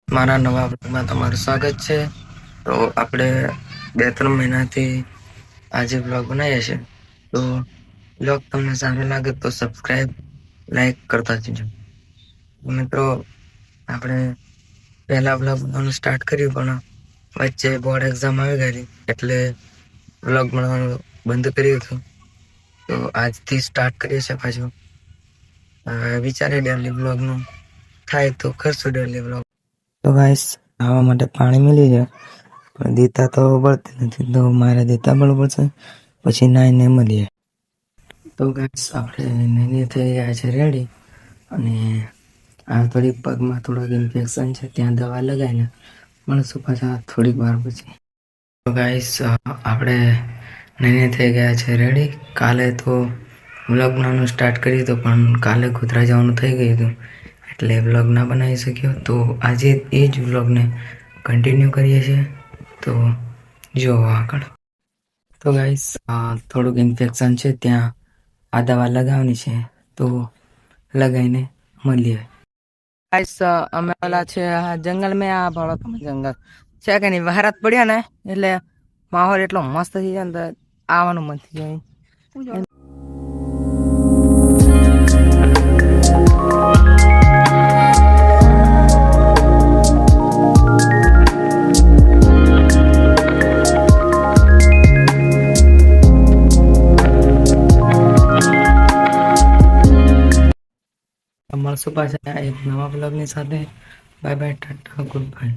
મારા નવા બ્લોગમાં તમારું સ્વાગત છે. તો આપણે 2-3 મહિનાથી આજે બ્લોગ બનાવીએ છીએ. તો બ્લોગ તમને સારો લાગે તો સબસ્ક્રાઈબ, લાઈક કરતા જજો. મિત્રો, આપણે પહેલા બ્લોગ બનાવવાનું સ્ટાર્ટ કર્યું, પણ વચ્ચે બોર્ડ એક્ઝામ આવી ગયેલી એટલે બ્લોગ બનાવવાનું બંધ કર્યું હતું. તો આજથી સ્ટાર્ટ કરીએ છીએ પાછું. વિચારે ડેલી બ્લોગનું થાય તો કરશું ડેલી બ્લોગ. તો ગાઈસ, આવા માટે પાણી મળી જાય પણ દેતા તો બળતી નથી, તો મારે દેતા બળ પડશે. પછી નાઈને મળીએ. તો ગાઈસ, આપણે નાઈને થઈ ગયા છે રેડી. અને આ થોડીક પગમાં થોડોક ઇન્ફેક્શન છે, ત્યાં દવા લગાવીને મળશું પાછા થોડીક વાર પછી. તો ગાઈસ, આપણે નાઈને થઈ ગયા છે રેડી. કાલે તો વ્લોગ બનાવવાનું સ્ટાર્ટ કર્યું હતું, પણ કાલે ગોધરા જવાનું થઈ ગયું હતું એટલે વ્લોગ ના બનાવી શક્યો. તો આજે એ જ વ્લોગને કન્ટિન્યુ કરીએ છીએ. તો જો આગળ. તો ગાઈસ, થોડુંક ઇન્ફેક્શન છે, ત્યાં આ દવા લગાવવાની છે, તો લગાવીને મળીએ. ગાઈસ, અમે ઓલા છે જંગલ મેં આ ભણો તમે જંગલ છે કે નહીં, વહારાત પડ્યા ને એટલે માહોલ એટલો મસ્ત થઈ જાય ને આવવાનું મન થઈ જાય. મળશું પાછા એક નવા બ્લોગની સાથે. Bye bye, Tata, good bye.